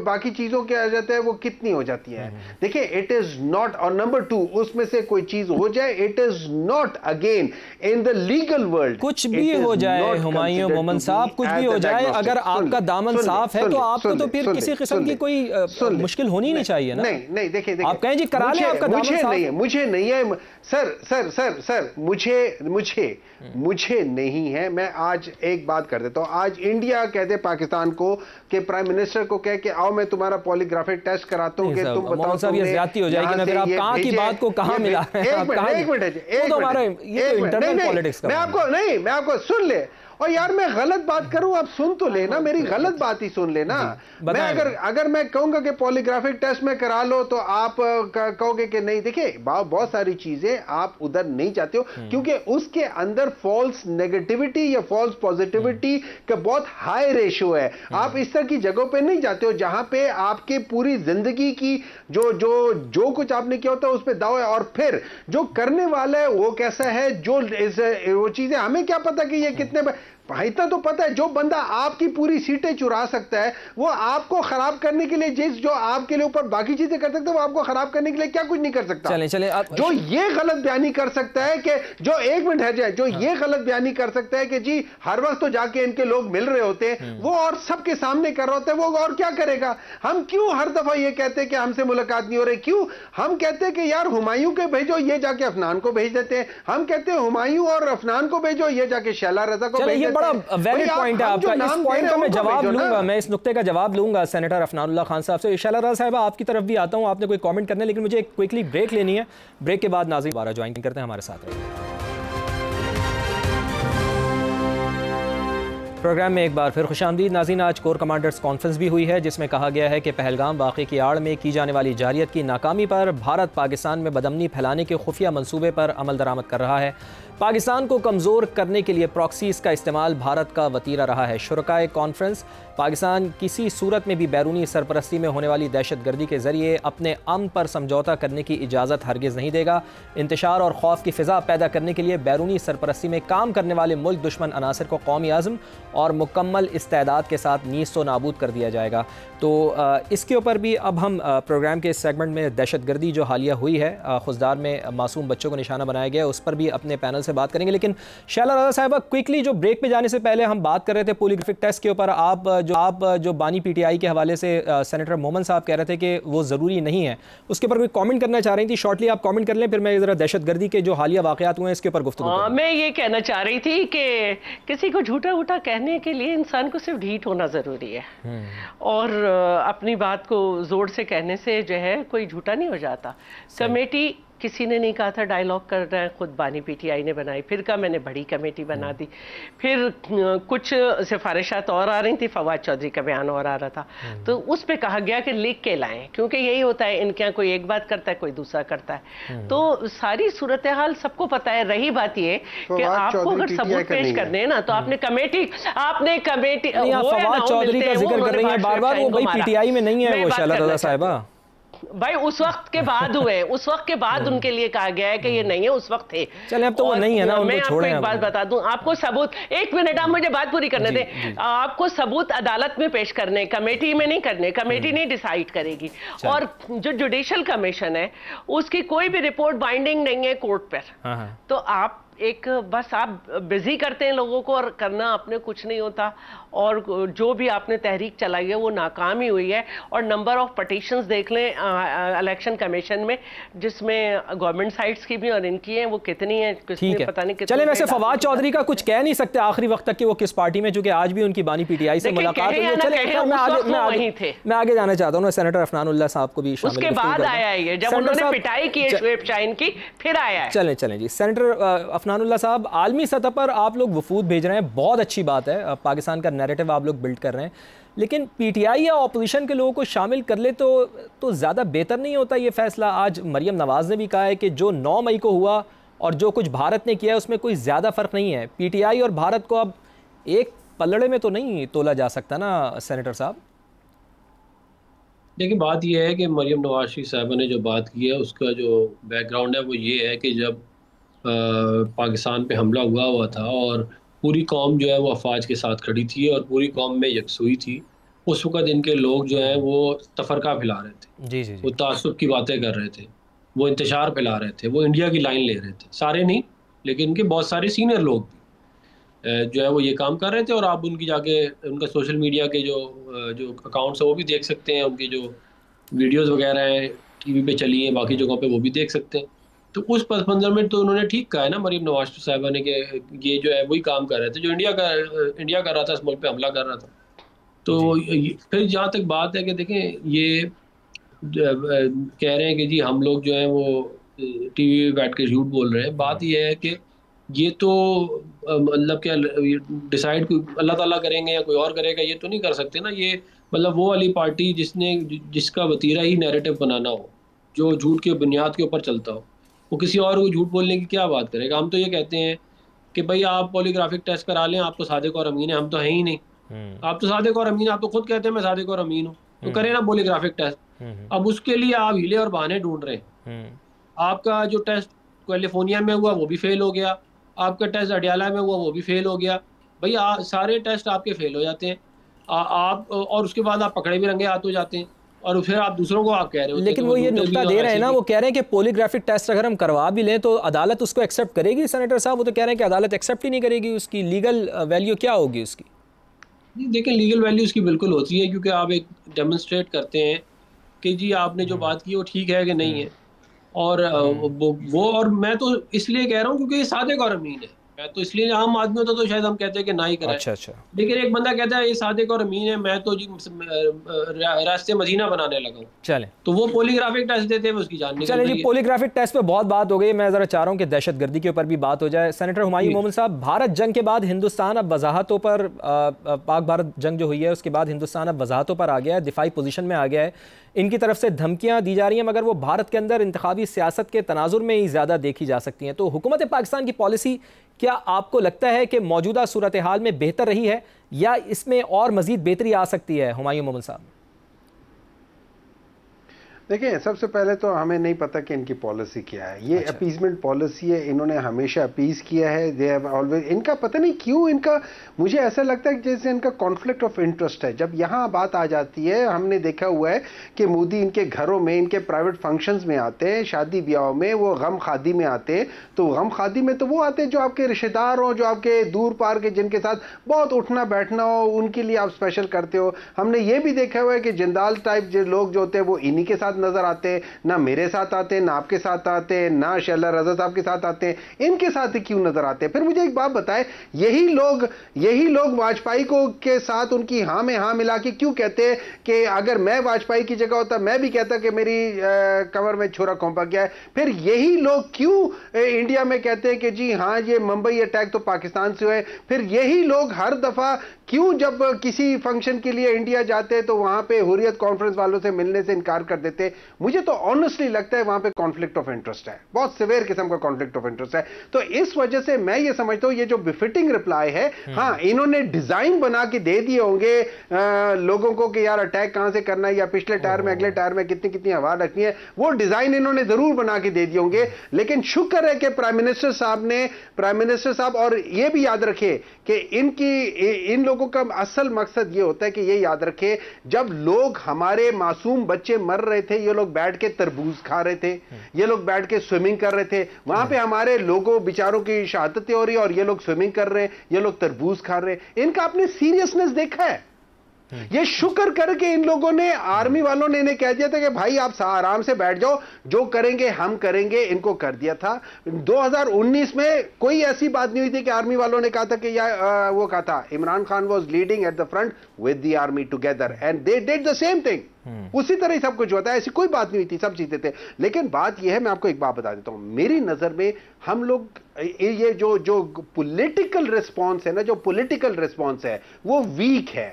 बाकी चीजों के आ जाते हैं, वो कितनी हो जाती है। देखिए, इट इज नॉट, और नंबर 2, उसमें से कोई चीज हो जाए, it is not again in the legal world, कुछ भी हो जाए हुमायूं मोहम्मद साहब, कुछ भी हो जाए, अगर आपका दामन साफ है तो आपको तो फिर किसी किस्म की कोई मुश्किल होनी नहीं चाहिए ना। नहीं, देखिए आप कहें जी करा लें, आपका दामन साफ नहीं है, मुझे नहीं है सर, मुझे नहीं है। मैं आज एक बात कर देता हूं, आज इंडिया कहते पाकिस्तान को कि प्राइम मिनिस्टर को कह के आओ मैं तुम्हारा पॉलीग्राफिक टेस्ट कराता हूं कि तुम बताओ, सब ये ज्यादती हो जाएगी ना, फिर आप कहां की बात को कहां मिला रहे हैं? एक मिनट, मैं आपको सुन ले, और यार मैं गलत बात करूं, आप सुन तो लेना, मेरी गलत बात ही सुन लेना। मैं अगर मैं कहूंगा कि पॉलीग्राफिक टेस्ट में करा लो तो आप कहोगे कि नहीं। देखिए, बहुत सारी चीजें आप उधर नहीं चाहते हो, क्योंकि उसके अंदर फॉल्स नेगेटिविटी या फॉल्स पॉजिटिविटी का बहुत हाई रेशियो है। आप इस तरह की जगहों पे नहीं जाते हो जहां पे आपके पूरी जिंदगी की जो कुछ आपने किया होता है उस पर दाव है, और फिर जो करने वाला है वो कैसा है, वो चीजें हमें क्या पता कि ये कितने, इतना तो पता है जो बंदा आपकी पूरी सीटें चुरा सकता है, वो आपको खराब करने के लिए, जो आपके लिए ऊपर बाकी चीजें कर सकते हैं, वो आपको खराब करने के लिए क्या कुछ नहीं कर सकता। चले जो ये गलत बयानी कर सकता है कि जो, एक मिनट है जाए, जो ये गलत बयानी कर सकता है कि जी हर वक्त तो जाके इनके लोग मिल रहे होते हैं, वो और सबके सामने कर रहे होते हैं, वो और क्या करेगा? हम क्यों हर दफा ये कहते हैं कि हमसे मुलाकात नहीं हो रही? क्यों हम कहते हैं कि यार हुमायूं के भेजो, ये जाके अफनान को भेज देते हैं। हम कहते हैं हुमायूं और अफनान को भेजो, ये जाके शैला रजा को भेज देते हैं। बड़ा वैलिड पॉइंट है आपका, इस पॉइंट का मैं जवाब लूंगा, मैं इस नुक्ते का जवाब लूंगा सेनेटर अफनानुल्लाह खान साहब से। शैला रजा साहब, आपकी तरफ भी आता हूं, आपने कोई कमेंट करना है, लेकिन मुझे एक क्विकली ब्रेक लेनी है। ब्रेक के बाद नाज़रीन दोबारा ज्वाइन करते हैं, हमारे साथ रहिए। प्रोग्राम में एक बार फिर खुशामदीद नाज़रीन। आज कोर कमांडर्स कॉन्फ्रेंस भी हुई है, जिसमें कहा गया है कि पहलगाम वाक़े की आड़ में की जाने वाली जारियत की नाकामी पर भारत पाकिस्तान में बदअमनी फैलाने के खुफिया मंसूबे पर अमल दरामद कर रहा है। पाकिस्तान को कमज़ोर करने के लिए प्रॉक्सीज़ का इस्तेमाल भारत का वतीरा रहा है। शुरकाए कॉन्फ्रेंस पाकिस्तान किसी सूरत में भी बैरूनी सरपरस्ती में होने वाली दहशतगर्दी के ज़रिए अपने अमन पर समझौता करने की इजाज़त हरगिज़ नहीं देगा। इंतशार और खौफ की फ़िज़ा पैदा करने के लिए बैरूनी सरपरस्ती में काम करने वाले मुल्क दुश्मन अनासर को कौमी आज़म और मुकम्मल इस्तेदाद के साथ नीस्तो नाबूद कर दिया जाएगा। तो इसके ऊपर भी अब हम प्रोग्राम के इस सेगमेंट में दहशतगर्दी जो हालिया हुई है खुजदार में मासूम बच्चों को निशाना बनाया गया, उस पर भी अपने पैनल से बात करेंगे। लेकिन शैला रज़ा साहिबा, क्विकली जो ब्रेक पे जाने से पहले हम बात कर रहे थे पॉलीग्राफिक टेस्ट के ऊपर, आप जो बानी पीटीआई के हवाले से सेनेटर मोमन साहब कह रहे थे कि वो ज़रूरी नहीं है, उसके ऊपर कोई कमेंट करना चाह रही थी। शॉर्टली आप कमेंट कर लें, फिर मैं ज़रा दहशतगर्दी के जो हालिया वाक़यात हुए हैं इसके ऊपर गुफ्तगू। मैं ये कहना चाह रही थी कि किसी को झूठा वूठा कहने के लिए इंसान को सिर्फ ढीठ होना ज़रूरी है, और अपनी बात को जोर से कहने से जो है कोई झूठा नहीं हो जाता। कमेटी किसी ने नहीं कहा था डायलॉग कर रहे हैं, खुद बानी पीटीआई ने बनाई, फिर कहा मैंने बड़ी कमेटी बना दी, फिर कुछ सिफारिशात और आ रही थी, फवाद चौधरी का बयान और आ रहा था, तो उस पे कहा गया कि लिख के लाएं, क्योंकि यही होता है इनके यहाँ, कोई एक बात करता है कोई दूसरा करता है, तो सारी सूरत हाल सबको पता है। रही बात ये कि आपको अगर सबूत पेश करने हैं ना, तो आपने कमेटी फवाद चौधरी का जिक्र कर रही है बार बार, वो भाई पीटीआई में नहीं है वो शैला रज़ा साहिबा भाई, उस वक्त के बाद हुए, उस वक्त के बाद उनके लिए कहा गया है कि ये नहीं है, उस वक्त थे। चले अब तो वो नहीं है ना, मैं आपको एक बात बता दूं, आपको सबूत, एक मिनट आप मुझे बात पूरी करने दें, आपको सबूत अदालत में पेश करने, कमेटी में नहीं करने, कमेटी नहीं डिसाइड करेगी। और जो जुडिशल कमीशन है उसकी कोई भी रिपोर्ट बाइंडिंग नहीं है कोर्ट पर, तो आप एक बस आप बिजी करते हैं लोगों को, और करना अपने कुछ नहीं होता। और जो भी आपने तहरीक चलाई है वो नाकाम ही हुई है। और नंबर ऑफ पटिशंस देख लें इलेक्शन कमीशन में, जिसमें गवर्नमेंट साइट्स की भी और इनकी हैं, वो कितनी है पता नहीं। चले वैसे फवाद चौधरी का कुछ कह नहीं सकते आखिरी वक्त तक कि वो किस पार्टी में, चूंकि आज भी उनकी बानी पीटीआई से मुलाकात हुई है। मैं आगे जाना चाहता हूँ, सेनेटर अफनानुल्लाह साहब को भी उसके बाद आया है, जब उन्होंने पिटाई की है शुएब शाहीन की, फिर आया है। चलें जी, सेनेटर अफनानुल्लाह साहब, आलमी सतह पर आप लोग वफूद भेज रहे हैं, बहुत अच्छी बात है, पाकिस्तान का नैरेटिव आप लोग बिल्ड कर रहे हैं, लेकिन पीटीआई या ऑपोजिशन के लोगों को शामिल कर ले तो ज़्यादा बेहतर नहीं होता ये फैसला? आज मरियम नवाज़ ने भी कहा है कि जो 9 मई को हुआ और जो कुछ भारत ने किया है उसमें कोई ज़्यादा फ़र्क नहीं है। पीटीआई और भारत को अब एक पल्लड़े में तो नहीं तोला जा सकता ना सेनेटर साहब? देखिए, बात यह है कि मरियम नवाज साहबा ने जो बात की है उसका जो बैकग्राउंड है वो ये है कि जब पाकिस्तान पे हमला हुआ था और पूरी कौम जो है वो अफवाज के साथ खड़ी थी और पूरी कौम में यकसुई थी, उस वक़्त इनके लोग जो हैं वो तफरका फैला रहे थे, जी। वो तासुब की बातें कर रहे थे, वो इंतशार फैला रहे थे, वो इंडिया की लाइन ले रहे थे। सारे नहीं, लेकिन इनके बहुत सारे सीनियर लोग भी जो है वो ये काम कर रहे थे। और आप उनकी जाके उनका सोशल मीडिया के जो अकाउंट्स है वो भी देख सकते हैं, उनकी जो वीडियोज़ वगैरह हैं TV पे चली हैं, बाकी जगहों पे वो भी देख सकते हैं। तो उस पस मंज़र में तो उन्होंने ठीक कहा है ना मरीम नवाज साहिबा ने कि ये जो है वही काम कर रहे थे जो इंडिया कर रहा था, इस मुल्क पे हमला कर रहा था। तो फिर जहाँ तक बात है कि देखें, ये कह रहे हैं कि जी हम लोग जो हैं वो TV पे बैठ के झूठ बोल रहे हैं। बात ये है कि ये तो मतलब क्या डिसाइड अल्लाह ताला करेंगे या कोई और करेगा, ये तो नहीं कर सकते ना। ये मतलब वो वाली पार्टी जिसका वतीरा ही नैरेटिव बनाना हो, जो झूठ के बुनियाद के ऊपर चलता हो, वो किसी और को झूठ बोलने की क्या बात करेगा। हम तो ये कहते हैं कि भाई आप पॉलीग्राफिक टेस्ट करा लें, आप तो सादिक और अमीन है, हम तो हैं ही नहीं। आप तो सादिक और अमीन, आप तो खुद कहते हैं मैं सादिक और अमीन हूँ, तो करें ना पॉलीग्राफिक टेस्ट। अब उसके लिए आप हीले और बहाने ढूंढ रहे हैं। आपका जो टेस्ट कैलिफोर्निया में हुआ वो भी फेल हो गया, आपका टेस्ट अडियाला में हुआ वो भी फेल हो गया। भाई सारे टेस्ट आपके फेल हो जाते हैं, आप और उसके बाद आप पकड़े भी रंगे हाथ हो जाते हैं, और फिर आप दूसरों को आप कह रहे हो। लेकिन वो ये नुक्ता दे रहे हैं ना, वो कह रहे हैं कि पॉलीग्राफिक टेस्ट अगर हम करवा भी लें तो अदालत उसको एक्सेप्ट करेगी। सेनेटर साहब, वो तो कह रहे हैं कि अदालत एक्सेप्ट ही नहीं करेगी, उसकी लीगल वैल्यू क्या होगी उसकी? देखिए, लीगल वैल्यू उसकी बिल्कुल होती है, क्योंकि आप एक डेमोन्स्ट्रेट करते हैं कि जी आपने जो बात की वो ठीक है कि नहीं है। और वो और मैं तो इसलिए कह रहा हूँ क्योंकि ये सादिक और अमीन है, तो इसलिए आम आदमी होता तो शायद हम कहते हैं कि ना ही कराए। अच्छा। लेकिन एक बंदा कहता है ये सादिक और अमीन है, मैं तो जी रास्ते मदीना बनाने लगा हूँ, चलें तो वो पोलीग्राफिक टेस्ट देते हैं, उसकी जान निकल चलें रही जी, है। पोलीग्राफिक टेस्ट पे बहुत बात हो गई। मैं ज़रा चाह रहा हूँ कि दहशतगर्दी के ऊपर भी बात हो जाए। सेनेटर हुमायूं मोमिन साहब, भारत जंग के बाद हिंदुस्तान अब वजाहतों पर, पाक भारत जंग जो हुई है उसके बाद हिंदुस्तान अब वजाहतों पर आ गया है, दिफाई पोजीशन में आ गया है। इनकी तरफ से धमकियां दी जा रही हैं, मगर वो भारत के अंदर इंतखाबी सियासत के तनाजुर में ही ज़्यादा देखी जा सकती हैं। तो हुकूमत पाकिस्तान की पॉलिसी क्या आपको लगता है कि मौजूदा सूरत हाल में बेहतर रही है या इसमें और मज़ीद बेहतरी आ सकती है? हुमायूं मोमिन साहब, देखिए, सबसे पहले तो हमें नहीं पता कि इनकी पॉलिसी क्या है। ये अपीजमेंट पॉलिसी है, इन्होंने हमेशा अपीज किया है। दे हैव ऑलवेज, इनका पता नहीं क्यों, इनका मुझे ऐसा लगता है जैसे इनका कॉन्फ्लिक्ट ऑफ इंटरेस्ट है। जब यहाँ बात आ जाती है, हमने देखा हुआ है कि मोदी इनके घरों में, इनके प्राइवेट फंक्शंस में आते हैं, शादी ब्याह में, वो गम खादी में आते हैं। तो गम खादी में तो वो आते हैं जो आपके रिश्तेदार हो, जो आपके दूर पार के, जिनके साथ बहुत उठना बैठना हो, उनके लिए आप स्पेशल करते हो। हमने ये भी देखा हुआ है कि जिंदाल टाइप जो लोग जो होते हैं वो इन्हीं के साथ नजर आते हैं, ना मेरे साथ आते हैं, ना आपके साथ आते हैं, ना शैला रजा साहब के साथ आते हैं। इनके साथ ही क्यों नजर आते हैं? फिर मुझे एक बात बताएं, यही लोग वाजपेयी को के साथ उनकी हां में हां मिला के क्यों कहते हैं कि अगर मैं वाजपेयी की जगह होता मैं भी कहता कि मेरी कमर में छुरा खोंपा गया है। फिर यही लोग क्यों इंडिया में कहते हैं कि जी हां, ये मुंबई अटैक तो पाकिस्तान से हुआ है। फिर यही लोग हर दफा क्यों जब किसी फंक्शन के लिए इंडिया जाते हैं तो वहां पे हुर्रियत कॉन्फ्रेंस वालों से मिलने से इनकार कर देते हैं? मुझे तो ऑनेस्टली लगता है वहां पे कॉन्फ्लिक्ट ऑफ इंटरेस्ट है, बहुत सिवियर किस्म का कॉन्फ्लिक्ट ऑफ इंटरेस्ट है। तो इस वजह से मैं ये समझता हूं ये जो बिफिटिंग रिप्लाई है, हां, इन्होंने डिजाइन बना के दे दिए होंगे लोगों को कि यार अटैक कहां से करना है या पिछले टायर में अगले टायर में कितनी कितनी हवा रखनी है, वो डिजाइन इन्होंने जरूर बना के दे दिए होंगे। लेकिन शुक्र है कि प्राइम मिनिस्टर साहब और ये भी याद रखे कि इन लोगों का असल मकसद ये होता है कि ये याद रखे, जब लोग, हमारे मासूम बच्चे मर रहे थे, ये लोग बैठ के तरबूज खा रहे थे, ये लोग बैठ के स्विमिंग कर रहे थे, वहां पे हमारे लोगों बेचारों की शहादतें हो रही है और ये लोग स्विमिंग कर रहे हैं, ये लोग तरबूज खा रहे हैं। इनका आपने सीरियसनेस देखा है? ये शुक्र करके इन लोगों ने, आर्मी वालों ने इन्हें कह दिया था कि भाई आप आराम से बैठ जाओ, जो करेंगे हम करेंगे, इनको कर दिया था। 2019 में कोई ऐसी बात नहीं हुई थी कि आर्मी वालों ने कहा था कि वो कहा था Imran Khan was leading at the front with the army together and they did the same thing. उसी तरह ही सब कुछ होता है, ऐसी कोई बात नहीं हुई थी, सब जीते थे। लेकिन बात यह है, मैं आपको एक बात बता देता हूं, मेरी नजर में हम लोग ये जो पॉलिटिकल रिस्पॉन्स है ना, जो पॉलिटिकल रिस्पॉन्स है वो वीक है।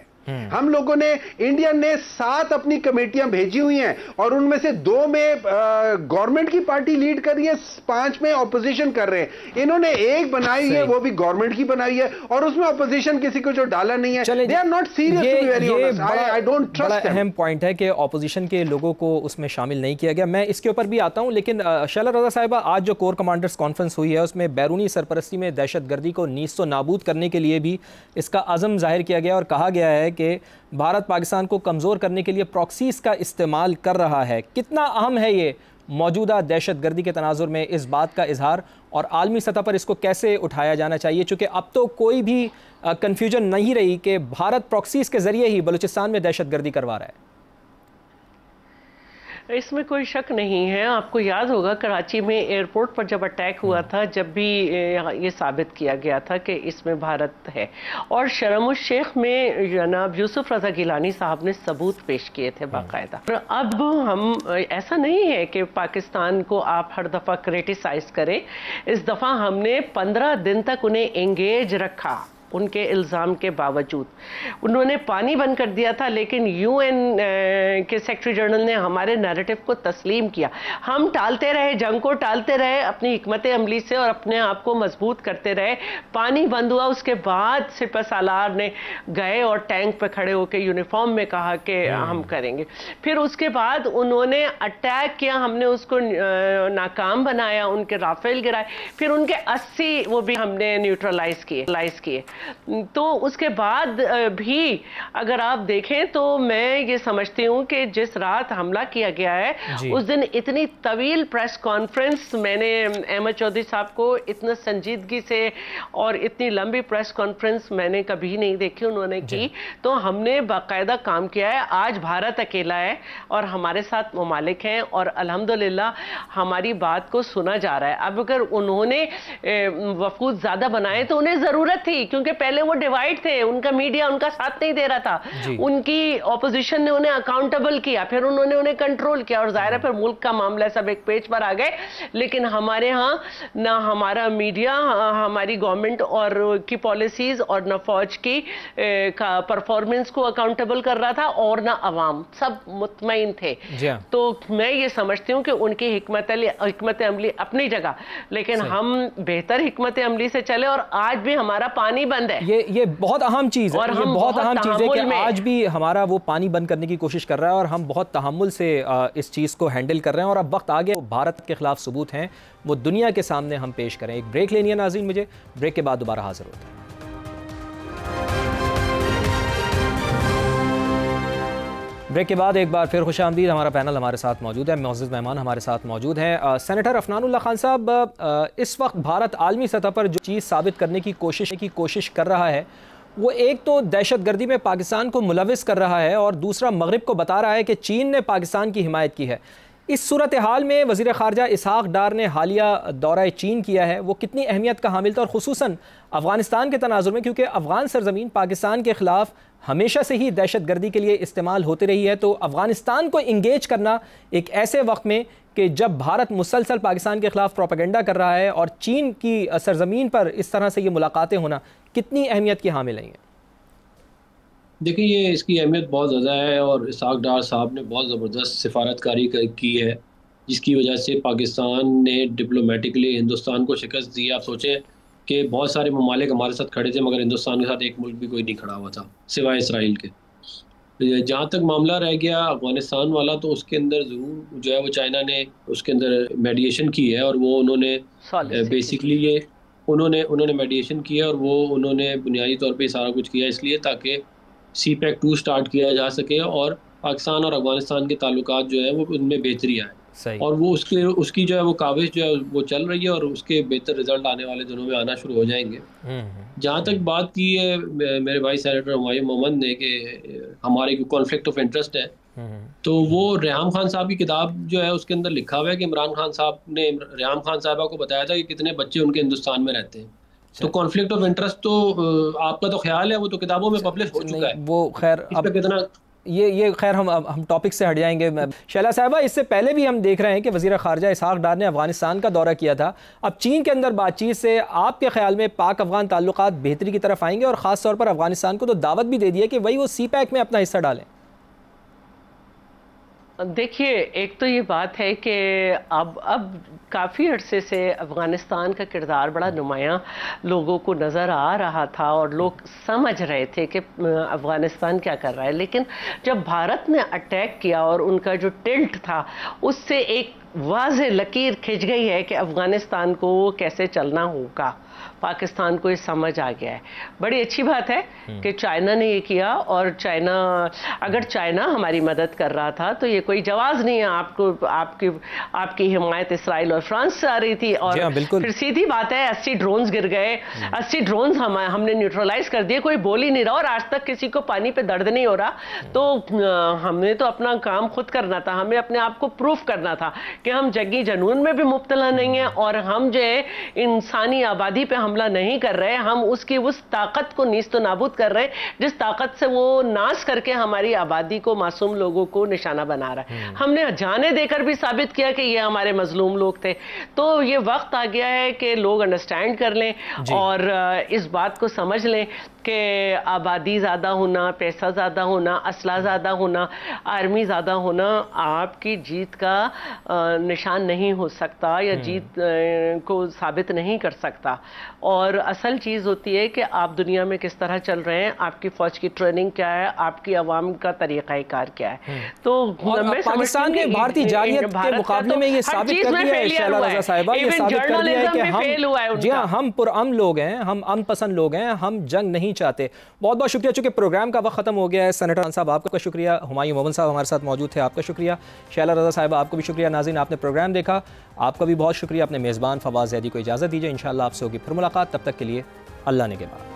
हम लोगों ने, इंडिया ने 7 अपनी कमेटियां भेजी हुई हैं और उनमें से 2 में गवर्नमेंट की पार्टी लीड कर रही है, 5 में ऑपोजिशन कर रहे हैं। इन्होंने एक बनाई है, वो भी गवर्नमेंट की बनाई है, और उसमें ऑपोजिशन किसी को जो डाला नहीं है। They are not serious, to be very honest, I don't trust them. अहम पॉइंट है कि ऑपोजिशन के लोगों को उसमें शामिल नहीं किया गया। मैं इसके ऊपर भी आता हूं, लेकिन शैला रजा साहिबा, आज जो कोर कमांडर्स कॉन्फ्रेंस हुई है उसमें बैरूनी सरपरस्ती में दहशतगर्दी को नीस्त व नाबूद करने के लिए भी इसका अज़म जाहिर किया गया और कहा गया है कि भारत पाकिस्तान को कमज़ोर करने के लिए प्रॉक्सीज़ का इस्तेमाल कर रहा है। कितना अहम है ये मौजूदा दहशतगर्दी के तनाजुर में इस बात का इजहार, और आलमी सतह पर इसको कैसे उठाया जाना चाहिए? चूँकि अब तो कोई भी कन्फ्यूजन नहीं रही कि भारत प्रॉक्सीज़ के ज़रिए ही बलूचिस्तान में दहशतगर्दी करवा रहा है। इसमें कोई शक नहीं है। आपको याद होगा कराची में एयरपोर्ट पर जब अटैक हुआ था, जब भी ये साबित किया गया था कि इसमें भारत है, और शर्म शेख में जनाब यूसुफ रजा गिलानी साहब ने सबूत पेश किए थे बाकायदा। अब हम, ऐसा नहीं है कि पाकिस्तान को आप हर दफ़ा क्रिटिसाइज करें, इस दफ़ा हमने 15 दिन तक उन्हें एंगेज रखा। उनके इल्ज़ाम के बावजूद उन्होंने पानी बंद कर दिया था, लेकिन यूएन के सेक्रेटरी जनरल ने हमारे नैरेटिव को तस्लीम किया। हम टालते रहे, जंग को टालते रहे अपनी हिकमत अमली से, और अपने आप को मजबूत करते रहे। पानी बंद हुआ, उसके बाद सिपह सालार ने गए और टैंक पे खड़े होकर यूनिफॉर्म में कहा कि हम करेंगे। फिर उसके बाद उन्होंने अटैक किया, हमने उसको नाकाम बनाया, उनके राफेल गिराए, फिर उनके 80 वो भी हमने न्यूट्रलाइज किए। तो उसके बाद भी अगर आप देखें तो मैं ये समझती हूँ कि जिस रात हमला किया गया है उस दिन इतनी तवील प्रेस कॉन्फ्रेंस मैंने अहमद चौधरी साहब को इतना संजीदगी से और इतनी लंबी प्रेस कॉन्फ्रेंस मैंने कभी नहीं देखी उन्होंने की। तो हमने बाकायदा काम किया है। आज भारत अकेला है और हमारे साथ ममालिक हैं और अल्हम्दुलिल्लाह हमारी बात को सुना जा रहा है। अब अगर उन्होंने वफूद ज्यादा बनाए तो उन्हें जरूरत थी, क्योंकि पहले वो डिवाइड थे, उनका मीडिया उनका साथ नहीं दे रहा था, उनकी ऑपोजिशन ने उन्हें अकाउंटेबल किया, फिर उन्होंने उन्हें कंट्रोल किया और जाहिर है फिर मुल्क का मामला सब एक पेज पर आ गए। लेकिन हमारे यहाँ ना हमारा मीडिया हमारी गवर्नमेंट और की पॉलिसीज और ना फौज की का परफॉर्मेंस को अकाउंटेबल कर रहा था और ना अवाम, सब मुतमईन थे। तो मैं ये समझती हूँ कि उनकी हिकमत अमली अपनी जगह, लेकिन हम बेहतर हिकमत अमली से चले। और आज भी हमारा पानी बंद है, ये बहुत अहम चीज़ है, और हम बहुत अहम चीज़ है कि आज भी हमारा वो पानी बंद करने की कोशिश कर रहा है और हम बहुत तहम्मुल से इस चीज़ को हैंडल कर रहे हैं। और अब वक्त आ गया भारत के खिलाफ सबूत हैं वो दुनिया के सामने हम पेश करें। एक ब्रेक लेनी है नाज़रीन मुझे, ब्रेक के बाद दोबारा हाजिर होते हैं। ब्रेक के बाद एक बार फिर खुशामदीद। हमारा पैनल हमारे साथ मौजूद है, मुअज़्ज़ज़ मेहमान हमारे साथ मौजूद हैं। सेनेटर अफनानुल्लाह खान साहब, इस वक्त भारत आलमी सतह पर जो चीज़ साबित करने की कोशिश कर रहा है वो एक तो दहशतगर्दी में पाकिस्तान को मुलविस कर रहा है और दूसरा मगरिब को बता रहा है कि चीन ने पाकिस्तान की हिमायत की है। इस सूरत हाल में वज़ीर ख़ारजा इसहाक़ डार ने हालिया दौरा चीन किया है, वो कितनी अहमियत का हामिल था, और ख़ुसूसन अफ़गानिस्तान के तनाज़ुर में, क्योंकि अफ़गान सरज़मीन पाकिस्तान के ख़िलाफ़ हमेशा से ही दहशतगर्दी के लिए इस्तेमाल होती रही है। तो अफ़गानिस्तान को इंगेज करना एक ऐसे वक्त में कि जब भारत मुसलसल पाकिस्तान के ख़िलाफ़ प्रोपेगेंडा कर रहा है और चीन की सरज़मीन पर इस तरह से ये मुलाकातें होना कितनी अहमियत की हामिल हैं? देखिए, ये इसकी अहमियत बहुत ज़्यादा है और इसहाक़ डार साहब ने बहुत ज़बरदस्त सिफारतकारी की है, जिसकी वजह से पाकिस्तान ने डिप्लोमेटिकली हिंदुस्तान को शिकस्त दी। आप सोचें कि बहुत सारे ममालिक हमारे साथ खड़े थे, मगर हिंदुस्तान के साथ एक मुल्क भी कोई नहीं खड़ा हुआ था सिवाय इसराइल के। जहाँ तक मामला रह गया अफ़गानिस्तान वाला, तो उसके अंदर ज़रूर जो है वो चाइना ने उसके अंदर मेडिएशन की है और वो उन्होंने बेसिकली ये उन्होंने मेडिएशन किया और वो उन्होंने बुनियादी तौर पे सारा कुछ किया इसलिए ताकि CPEC 2 स्टार्ट किया जा सके और पाकिस्तान और अफ़गानिस्तान के ताल्लुकात जो है वो उनमें बेहतरी आए। और वो उसकी जो है वो काविश जो है वो चल रही है और उसके बेहतर रिजल्ट आने वाले दिनों में आना शुरू हो जाएंगे। जहाँ तक बात की है मेरे भाई सेनेटर हुमायूं मोहम्मद ने कि हमारे कॉन्फ्लिक्ट ऑफ इंटरेस्ट है, तो वो रेहाम खान साहब की किताब जो है उसके अंदर लिखा हुआ है कि इमरान खान साहब ने रेहाम खान साहबा को बताया था कि कितने बच्चे उनके हिंदुस्तान में रहते हैं। तो कॉन्फ्लिक्ट ऑफ इंटरेस्ट तो आपका तो ख्याल है, वो तो किताबों में पब्लिश हो चुका है। वो खैर अब कितना ये खैर हम टॉपिक से हट जाएंगे। शैला साहिबा, इससे पहले भी हम देख रहे हैं कि वज़ीर ख़ारजा इसहाक़ डार ने अफ़गानिस्तान का दौरा किया था। अब चीन के अंदर बातचीत से आपके ख्याल में पाक अफ़गान ताल्लुकात बेहतरी की तरफ आएंगे, और ख़ास तौर पर अफ़गानिस्तान को तो दावत भी दे दी है कि वही वो CPEC में अपना हिस्सा डालें। देखिए, एक तो ये बात है कि अब काफ़ी अरसे से अफ़गानिस्तान का किरदार बड़ा नुमायाँ लोगों को नज़र आ रहा था और लोग समझ रहे थे कि अफ़गानिस्तान क्या कर रहा है। लेकिन जब भारत ने अटैक किया और उनका जो टिल्ट था उससे एक वाज़ेह लकीर खिंच गई है कि अफ़गानिस्तान को कैसे चलना होगा। पाकिस्तान को ये समझ आ गया है। बड़ी अच्छी बात है कि चाइना ने ये किया, और अगर चाइना हमारी मदद कर रहा था तो ये कोई जवाब नहीं है। आपकी हिमायत इसराइल और फ्रांस से आ रही थी, और फिर सीधी बात है 80 ड्रोन्स गिर गए, 80 ड्रोन्स हमने न्यूट्रलाइज कर दिए, कोई बोल ही नहीं रहा और आज तक किसी को पानी पे दर्द नहीं हो रहा। तो हमने तो अपना काम खुद करना था, हमें अपने आप को प्रूफ करना था कि हम जंगी जनून में भी मुब्तला नहीं है और हम जो है इंसानी आबादी पे हमला नहीं कर रहे, हम उसकी उस ताकत को नीस्तो नाबूद कर रहे जिस ताकत से वो नाश करके हमारी आबादी को, मासूम लोगों को निशाना बना रहा है। हमने जाने देकर भी साबित किया कि ये हमारे मजलूम लोग थे। तो ये वक्त आ गया है कि लोग अंडरस्टैंड कर लें और इस बात को समझ लें कि आबादी ज़्यादा होना, पैसा ज़्यादा होना, असला ज़्यादा होना, आर्मी ज़्यादा होना आपकी जीत का निशान नहीं हो सकता या जीत को साबित नहीं कर सकता। और असल चीज़ होती है कि आप दुनिया में किस तरह चल रहे हैं, आपकी फ़ौज की ट्रेनिंग क्या है, आपकी अवाम का तरीक़ाकार क्या है। तो पाकिस्तान में भारतीय जारियत के मुकाबले में ये साबित कर दिया है शैला रज़ा साहिबा, ये साबित कर दिया है कि हम, जी हाँ, हम पुरअमन लोग हैं, हम अमन पसंद लोग हैं, हम जंग नहीं चाहते। बहुत बहुत शुक्रिया। चूँकि प्रोग्राम का वक्त ख़त्म हो गया है, सेनेटर साहब आपका शुक्रिया, हुमायूं मोमिन साहब हमारे साथ मौजूद थे, आपका शुक्रिया, शैला रज़ा साहिबा आपको भी शुक्रिया। नाज़रीन, आपने प्रोग्राम देखा, आपका भी बहुत शुक्रिया। अपने मेज़बान फवाज़ ज़ैदी को इजाज़त दीजिए, इंशाअल्लाह आपसे होगी फिर मुलाकात। तब तक के लिए अल्लाह ने के बाद।